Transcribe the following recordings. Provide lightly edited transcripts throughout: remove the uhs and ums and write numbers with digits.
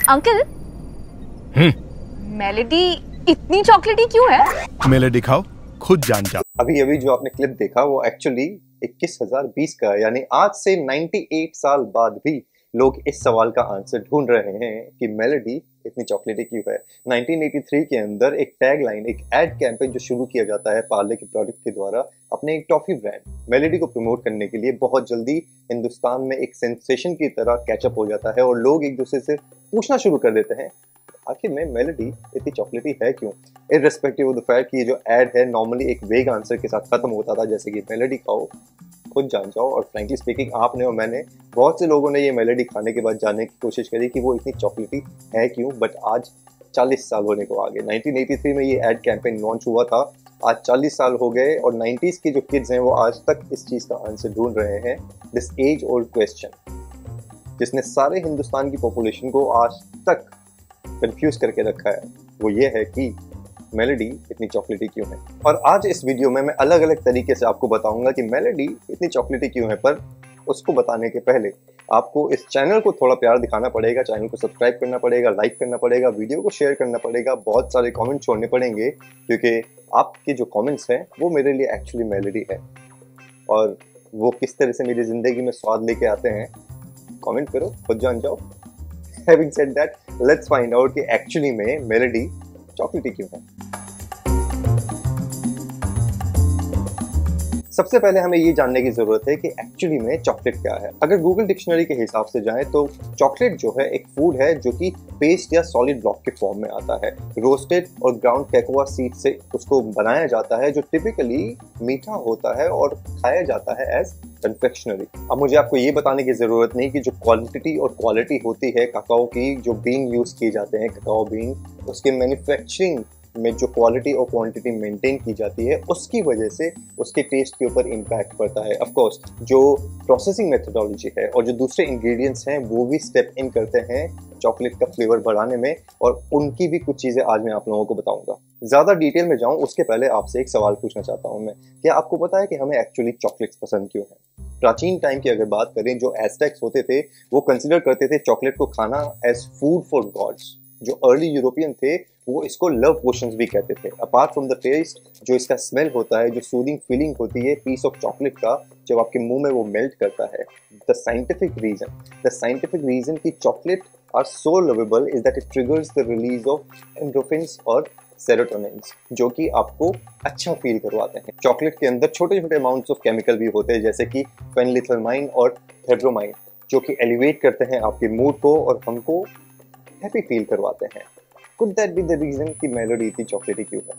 Uncle, melody इतनी चॉकलेटी क्यों है? मेलेडी खाओ, खुद जान जाओ। अभी अभी जो आपने क्लिप देखा वो एक्चुअली 21,020 का है, यानी आज से 98 साल बाद भी लोग इस सवाल का आंसर ढूंढ रहे हैं कि मेलेडी इतनी चॉकलेटी क्यों है। 1983 के अंदर एक टैगलाइन, एक एड कैंपेन जो शुरू किया जाता है पार्ले के प्रोडक्ट के द्वारा अपने एक टॉफी ब्रांड मेलेडी को प्रमोट करने के लिए, बहुत जल्दी हिंदुस्तान में एक सेंसेशन की तरह कैचअप हो जाता है और लोग एक दूसरे से पूछना शुरू कर देते हैं आखिर में मेलेडी इतनी चॉकलेटी है क्यों। इररिस्पेक्टिव ऑफ द फैक्ट कि ये जो एड है नॉर्मली एक वेग आंसर के साथ खत्म होता था, जैसे कि मेलेडी खाओ खुद जान जाओ। और फ्रैंकली स्पीकिंग आपने और मैंने, बहुत से लोगों ने ये मेलेडी खाने के बाद जानने की कोशिश करी कि वो इतनी चॉकलेटी है क्यों, बट आज 40 साल होने को आ गए। 1983 में ये एड कैंपेन लॉन्च हुआ था, आज 40 साल हो गए और 90s के जो किड्स हैं वो आज तक इस चीज़ का आंसर ढूंढ रहे हैं। दिस एज ओल्ड क्वेश्चन जिसने सारे हिंदुस्तान की पॉपुलेशन को आज तक कंफ्यूज करके रखा है, वो ये है कि मेलेडी इतनी चॉकलेटी क्यों है। और आज इस वीडियो में मैं अलग अलग तरीके से आपको बताऊंगा कि मेलेडी इतनी चॉकलेटी क्यों है। पर उसको बताने के पहले आपको इस चैनल को थोड़ा प्यार दिखाना पड़ेगा, चैनल को सब्सक्राइब करना पड़ेगा, लाइक करना पड़ेगा, वीडियो को शेयर करना पड़ेगा, बहुत सारे कमेंट छोड़ने पड़ेंगे, क्योंकि आपके जो कमेंट्स हैं वो मेरे लिए एक्चुअली मेलेडी है और वो किस तरह से मेरी ज़िंदगी में स्वाद लेके आते हैं कमेंट करो, खुद जान जाओ। Having said that, let's find out कि एक्चुअली में मेलेडी चॉकलेटी क्यों है। सबसे पहले हमें ये जानने की जरूरत है कि एक्चुअली में चॉकलेट क्या है। अगर गूगल डिक्शनरी के हिसाब से जाएं तो चॉकलेट जो है एक फूड है जो कि पेस्ट या सॉलिड ब्लॉक के फॉर्म में आता है। रोस्टेड और ग्राउंड कोकोआ सीड से उसको बनाया जाता है, जो टिपिकली मीठा होता है और खाया जाता है एज कन्फेक्शनरी। अब मुझे आपको ये बताने की जरूरत नहीं कि जो क्वांटिटी और क्वालिटी होती है काकाओ की, जो बीन यूज किए जाते हैं काकाओ बीन, उसके मैन्युफैक्चरिंग में जो क्वालिटी और क्वांटिटी मेंटेन की जाती है उसकी वजह से उसके टेस्ट के ऊपर इम्पैक्ट पड़ता है। ऑफ कोर्स जो प्रोसेसिंग मेथोडोलॉजी है और जो दूसरे इंग्रेडिएंट्स हैं वो भी स्टेप इन करते हैं चॉकलेट का फ्लेवर बढ़ाने में, और उनकी भी कुछ चीज़ें आज मैं आप लोगों को बताऊंगा। ज़्यादा डिटेल में जाऊं उसके पहले आपसे एक सवाल पूछना चाहता हूं मैं, क्या आपको पता है कि हमें एक्चुअली चॉकलेट्स पसंद क्यों है। प्राचीन टाइम की अगर बात करें, जो एज़टेक्स होते थे वो कंसिडर करते थे चॉकलेट को खाना एज फूड फॉर गॉड्स। जो अर्ली यूरोपियन थे वो इसको लव पोशंस भी कहते थे। अपार्ट फ्रॉम द टेस्ट, जो इसका स्मेल होता है, जो सूदिंग फीलिंग होती है पीस ऑफ चॉकलेट का जब आपके मुंह में वो मेल्ट करता है, द साइंटिफिक रीजन कि chocolate are so lovable is that it triggers the release of endorphins और सेरोटोनिन्स, जो कि आपको अच्छा फील करवाते हैं। चॉकलेट के अंदर छोटे छोटे अमाउंट्स ऑफ केमिकल भी होते हैं, जैसे कि फेनिलिथामाइन और थेब्रोमाइन, जो कि एलिवेट करते हैं आपके मूड को और हमको हैप्पी फील करवाते हैं। Could that be the reason कि मेलेडी इतनी चॉकलेटी क्यों है?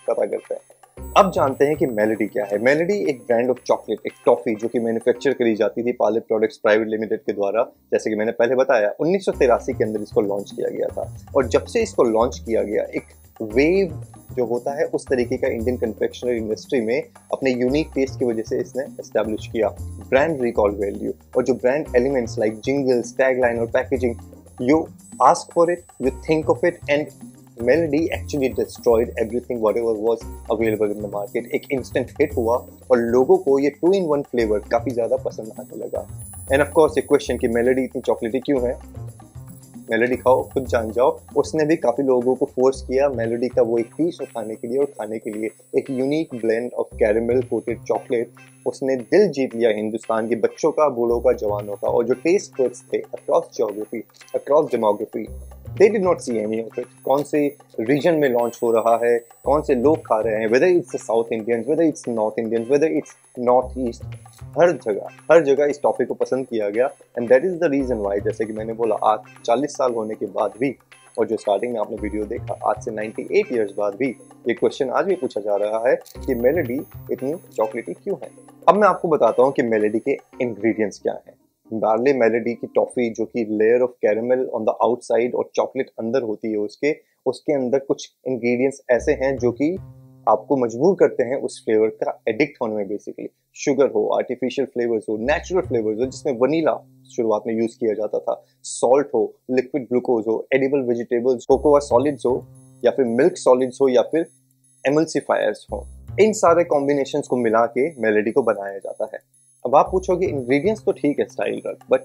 पता करते हैं। अब जानते हैं कि मेलेडी क्या है। मेलेडी एक ब्रांड ऑफ चॉकलेट, एक टॉफी जो कि मैन्युफैक्चर करी जाती थी पार्ले प्रोडक्ट्स प्राइवेट लिमिटेड के द्वारा। जैसे कि मैंने पहले बताया 1983 के अंदर इसको लॉन्च किया गया था, और जब से इसको लॉन्च किया गया एक वेव जो होता है उस तरीके का इंडियन कन्फेक्शनरी इंडस्ट्री में अपने यूनिक टेस्ट की वजह से इसने एस्टैब्लिश किया ब्रांड रिकॉल वैल्यू, और जो brand elements like jingles, tagline और packaging, you ask for it, you think of it, and Melody actually destroyed everything whatever was available in the market. एक instant hit हुआ और लोगों को ये 2-in-1 फ्लेवर काफ़ी ज़्यादा पसंद आने लगा। एंड ऑफ कोर्स एक क्वेश्चन कि मेलेडी इतनी चॉकलेटी क्यों है। मेलेडी खाओ खुद जान जाओ, उसने भी काफ़ी लोगों को फोर्स किया मेलेडी का वो एक पीस उठाने के लिए, और खाने के लिए एक unique blend of caramel coated chocolate. उसने दिल जीत लिया हिंदुस्तान के बच्चों का, बूढ़ों का, जवानों का। और जो टेस्ट बड्स थे across geography, across demography, they did not see any of it. कौन से रीजन में लॉन्च हो रहा है, कौन से लोग खा रहे हैं, whether it's South Indians, whether it's North Indians, whether it's North East, हर जगह इस टॉपिक को पसंद किया गया। And that is the reason why, जैसे कि मैंने बोला, आज 40 साल होने के बाद भी, और जो स्टार्टिंग में आपने वीडियो देखा, आज से 98 ईयर्स बाद भी ये क्वेश्चन आज भी पूछा जा रहा है कि मेलेडी इतनी चॉकलेटी क्यों है। अब मैं आपको बताता हूँ कि मेलेडी के इंग्रेडिएंट्स क्या हैं। पार्ले मेलेडी की टॉफ़ी, जो कि layer of caramel on the outside और चॉकलेट अंदर होती है उसके अंदर कुछ इंग्रेडिएंट्स ऐसे हैं जो कि आपको मजबूर करते हैं उस फ्लेवर का एडिक्ट होने में। बेसिकली शुगर हो, आर्टिफिशियल फ्लेवर्स हो, नेचुरल फ्लेवर्स हो जिसमें वनीला शुरुआत में यूज किया जाता था, सॉल्ट हो, लिक्विड ग्लूकोज हो, एडिबल वेजिटेबल्स, कोकोआ सॉलिड्स हो, या फिर मिल्क सॉलिड्स हो, या फिर एमल्सिफायर्स हो। इन सारे कॉम्बिनेशंस को मिला के मेलेडी को बनाया जाता है। अब आप पूछोगे इंग्रेडिएंट्स तो ठीक है स्टाइल रख, बट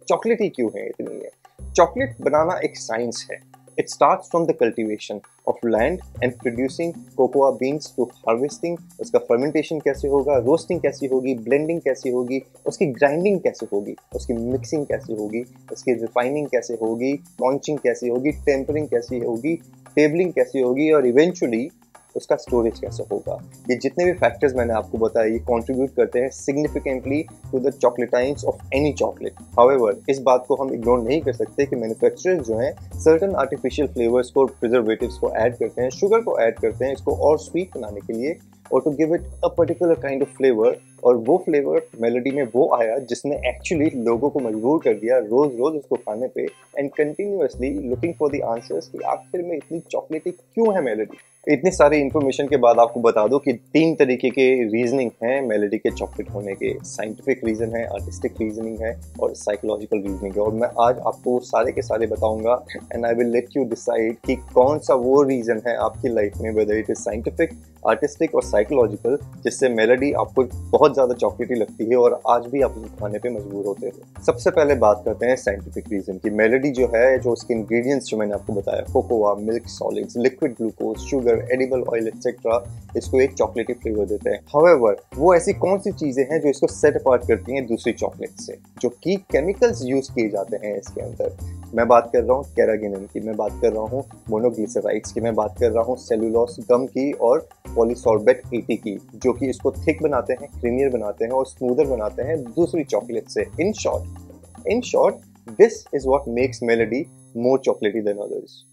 चॉकलेटी क्यों है इतनी है। चॉकलेट बनाना एक साइंस है. It starts from the cultivation of land and producing cocoa beans to harvesting. उसका fermentation कैसे होगा, roasting कैसी होगी, blending कैसी होगी, उसकी grinding कैसे होगी, उसकी mixing कैसे होगी, उसकी refining कैसे होगी, launching कैसी होगी, tempering कैसी होगी, tabling कैसी होगी और eventually उसका स्टोरेज कैसे होगा. ये जितने भी फैक्टर्स मैंने आपको बताए ये कंट्रीब्यूट करते हैं significantly to the chocolatiness of any chocolate. However इस बात को हम इग्नोर नहीं कर सकते कि मैन्युफैक्चरर्स जो हैं सर्टेन आर्टिफिशियल फ्लेवर्स को, प्रिजर्वेटिव्स को ऐड करते हैं, शुगर को ऐड करते हैं इसको और स्वीट बनाने के लिए और to give it a particular kind of flavour. और वो फ्लेवर मेलोडी में वो आया जिसने एक्चुअली लोगों को मजबूर कर दिया रोज रोज उसको खाने पे and continuously looking for the answers कि आखिर में इतनी चॉकलेटी क्यों है मेलोडी. इतनी सारी इन्फॉर्मेशन के बाद आपको बता दो कि 3 तरीके के रीजनिंग हैं मेलोडी के चॉकलेट होने के. साइंटिफिक रीजन है, आर्टिस्टिक रीजनिंग है और साइकोलॉजिकल रीजनिंग है. और मैं आज आपको सारे के सारे बताऊंगा and I will let you decide कि कौन सा वो रीजन है आपकी लाइफ में, whether it is scientific, artistic और साइकोलॉजिकल, जिससे मेलोडी आपको बहुत ज़्यादा चॉकलेटी लगती है और आज भी आप खाने पे मजबूर होते हो. सबसे पहले बात करते हैं साइंटिफिक रीजन की. मेलोडी जो है, जो उसके इंग्रेडिएंट्स जो मैंने आपको बताया, cocoa, milk solids, liquid glucose, sugar, edible oil etcetera, इसको एक चॉकलेटी फ्लेवर देते हैं. हाउएवर वो ऐसी कौन सी चीजें हैं जो इसको सेट अपार्ट करती हैं दूसरी चॉकलेट से, जो कि केमिकल्स यूज किए जाते हैं इसके अंदर. मैं बात कर रहा हूँ कैरागिनिन की, मैं बात कर रहा हूँ मोनोग्लिसराइड्स की, मैं बात कर रहा हूँ सेलुलोस गम की और पॉलीसॉर्बेट 80 की, जो कि इसको थिक बनाते हैं, क्रीमियर बनाते हैं और स्मूदर बनाते हैं दूसरी चॉकलेट से. In short this is what makes Melody more chocolatey than others.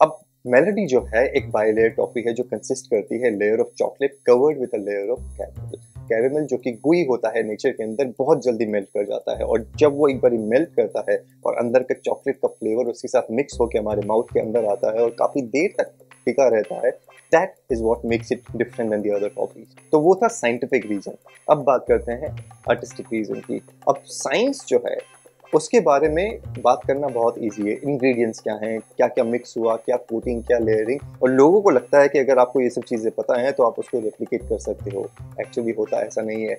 अब मेलोडी जो है एक बाइलेयर टॉफी है जो कंसिस्ट करती है layer of chocolate covered with a layer of caramel. Caramel जो कि गुई होता है नेचर के अंदर, बहुत जल्दी मेल्ट कर जाता है और जब वो एक बार मेल्ट करता है और अंदर का चॉकलेट का फ्लेवर उसके साथ मिक्स होकर हमारे माउथ के अंदर आता है और काफी देर तक टिका रहता है, that is what makes it different than the other toffees. तो वो था साइंटिफिक रीजन. अब बात करते हैं आर्टिस्टिक रीजन की. अब साइंस जो है उसके बारे में बात करना बहुत इजी है. इंग्रेडिएंट्स क्या हैं, क्या क्या मिक्स हुआ, क्या कोटिंग, क्या लेयरिंग, और लोगों को लगता है कि अगर आपको ये सब चीज़ें पता हैं तो आप उसको रेप्लिकेट कर सकते हो. एक्चुअली होता ऐसा नहीं है.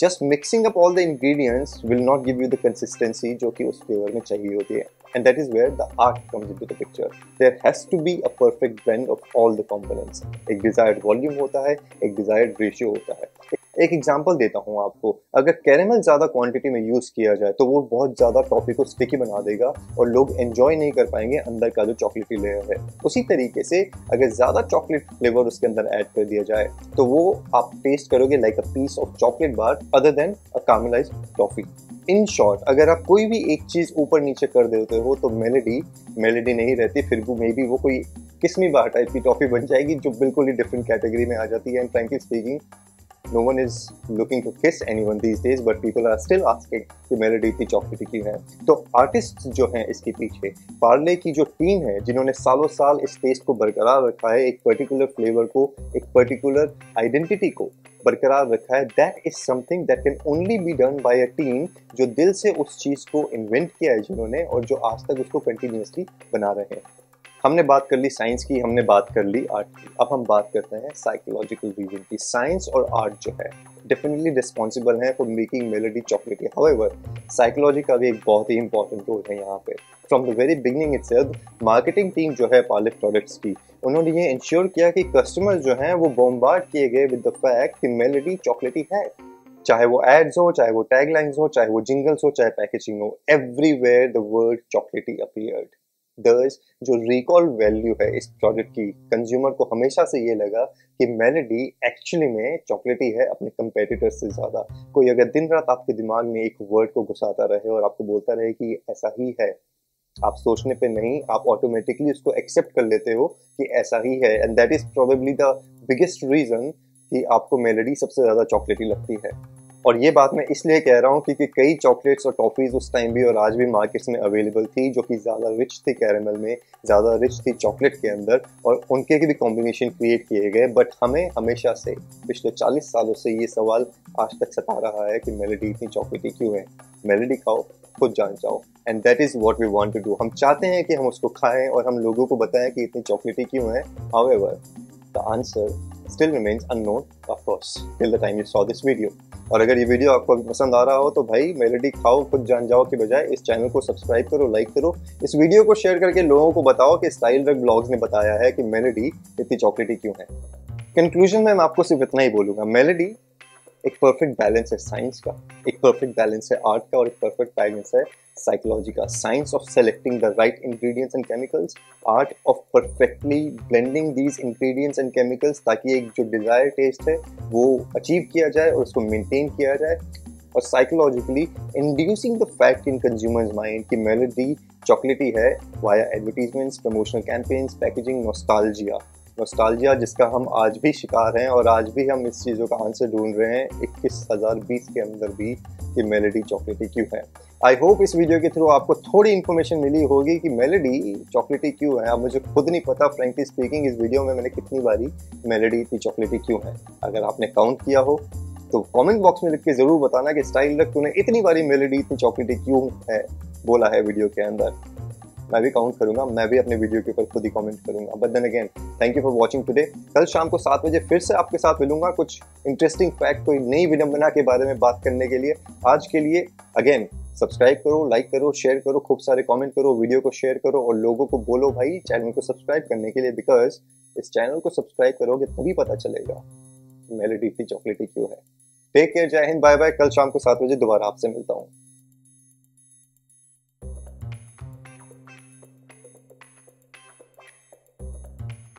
Just mixing up all the ingredients will not give you the consistency जो कि उस फ्लेवर में चाहिए होती है. And that is where the art comes into the picture. There has to be a perfect blend of all the components. एक desired volume होता है, एक desired ratio होता है. एक एग्जांपल देता हूँ आपको. अगर कैरेमल ज़्यादा क्वांटिटी में यूज़ किया जाए तो वो बहुत ज़्यादा टॉफी को स्टिकी बना देगा और लोग एंजॉय नहीं कर पाएंगे अंदर का जो चॉकलेटी लेयर है. उसी तरीके से अगर ज़्यादा चॉकलेट फ्लेवर उसके अंदर ऐड कर दिया जाए तो वो आप टेस्ट करोगे like a piece of chocolate bar other than a caramelised toffee. In short, अगर आप कोई भी एक चीज ऊपर नीचे कर देते हो तो मेलोडी नहीं रहती. फिर वो मे बी वो कोई किस्मी बार टाइप की टॉफी बन जाएगी जो बिल्कुल ही डिफरेंट कैटेगरी में आ जाती है. And frankly speaking, no one is looking to kiss anyone these days, but people are still asking कि मेलोडी इतनी चॉकलेटी क्यों है. तो आर्टिस्ट जो हैं इसके पीछे, पार्ले की जो टीम है जिन्होंने सालों साल इस टेस्ट को बरकरार रखा है, एक पर्टिकुलर फ्लेवर को, एक पर्टिकुलर आइडेंटिटी को बरकरार रखा है, that is something that can only be done by a team जो दिल से उस चीज़ को इन्वेंट किया है जिन्होंने, और जो आज तक उसको कंटिन्यूसली बना रहे हैं. हमने बात कर ली साइंस की, हमने बात कर ली आर्ट की. अब हम बात करते हैं साइकोलॉजिकल रीजन की. साइंस और आर्ट जो है डेफिनेटली रिस्पॉन्सिबल है फॉर मेकिंग मेलोडी चॉकलेटी. हाउएवर साइकोलॉजी का भी एक बहुत ही इंपॉर्टेंट रोल है यहाँ पे. From the very beginning itself, marketing team जो है पार्ले प्रोडक्ट्स की, उन्होंने ये इंश्योर किया कि कस्टमर्स जो हैं वो बॉम्बार्ड किए गए विद द फैक्ट कि मेलोडी चॉकलेटी है. चाहे वो एड्स हो, चाहे वो टैगलाइंस हो, चाहे वो जिंगल्स हो, चाहे पैकेजिंग हो, एवरीवेयर द वर्ड चॉकलेटी अपीयर्ड. दस जो रिकॉल वैल्यू है इस प्रोडक्ट की, कंज्यूमर को हमेशा से ये लगा कि मेलोडी एक्चुअली में चॉकलेटी है अपने कंपेटिटर्स से ज़्यादा. कोई अगर दिन रात आपके दिमाग में एक वर्ड को घुसाता रहे और आपको बोलता रहे कि ऐसा ही है, आप सोचने पे नहीं, आप ऑटोमेटिकली उसको एक्सेप्ट कर लेते हो कि ऐसा ही है. And that is probably the biggest reason कि आपको मेलोडी सबसे ज़्यादा चॉकलेटी लगती है. और ये बात मैं इसलिए कह रहा हूँ क्योंकि कई चॉकलेट्स और टॉफ़ीज़ उस टाइम भी और आज भी मार्केट्स में अवेलेबल थी जो कि ज़्यादा रिच थी कैरेमल में, ज़्यादा रिच थी चॉकलेट के अंदर, और उनके भी कॉम्बिनेशन क्रिएट किए गए. बट हमें हमेशा से पिछले 40 सालों से ये सवाल आज तक सता रहा है कि मेलोडी इतनी चॉकलेटी क्यों है. मेलोडी खाओ, खुद जान जाओ. And that is what we want to do. हम चाहते हैं कि हम उसको खाएं और हम लोगों को बताएं कि इतनी चॉकलेटी क्यों है. However the answer still remains unknown, of course, till the time you saw this video. और अगर ये वीडियो आपको पसंद आ रहा हो तो भाई मेलोडी खाओ खुद जान जाओ के बजाय इस चैनल को सब्सक्राइब करो, लाइक करो, इस वीडियो को शेयर करके लोगों को बताओ कि स्टाइल रग ब्लॉग्स ने बताया है कि मेलोडी इतनी चॉकलेटी क्यों है। कंक्लूजन में मैं आपको सिर्फ इतना ही बोलूंगा, मेलोडी एक परफेक्ट बैलेंस है साइंस का, एक परफेक्ट बैलेंस है आर्ट का और एक परफेक्ट बैलेंस है साइकोलॉजी का। Science of selecting the right ingredients and chemicals, art of perfectly blending these ingredients and chemicals ताकि एक जो डिजायर टेस्ट है वो अचीव किया जाए और उसको मेंटेन किया जाए, और psychologically inducing the fact in consumers mind कि मेलोडी चॉकलेटी है via advertisements, promotional campaigns, packaging, nostalgia जिसका हम आज भी शिकार हैं और आज भी हम इस चीज़ों का आंसर ढूंढ रहे हैं 21,020 के अंदर भी कि मेलोडी चॉकलेटी क्यों है। आई होप इस वीडियो के थ्रू आपको थोड़ी इन्फॉर्मेशन मिली होगी कि मेलोडी चॉकलेटी क्यों है। अब मुझे खुद नहीं पता फ्रेंकली स्पीकिंग इस वीडियो में मैंने कितनी बारी मेलोडी इतनी चॉकलेटी क्यों है। अगर आपने काउंट किया हो तो कमेंट बॉक्स में लिख के जरूर बताना कि स्टाइल रग तूने इतनी बारी मेलोडी इतनी चॉकलेटी क्यों है बोला है वीडियो के अंदर। मैं भी काउंट करूंगा, मैं भी अपने वीडियो के ऊपर खुद ही कमेंट करूंगा। But then again thank you for watching today. कल शाम को 7 बजे फिर से आपके साथ मिलूंगा कुछ इंटरेस्टिंग फैक्ट, कोई नई विडंबना के बारे में बात करने के लिए। आज के लिए अगेन सब्सक्राइब करो, लाइक करो, शेयर करो, खूब सारे कमेंट करो, वीडियो को शेयर करो और लोगों को बोलो भाई चैनल को सब्सक्राइब करने के लिए, बिकॉज इस चैनल को सब्सक्राइब करोगे तभी पता चलेगा मेलोडी इतनी चॉकलेटी क्यों है। टेक केयर, जय हिंद, बाय बाय। कल शाम को 7 बजे दोबारा आपसे मिलता हूँ।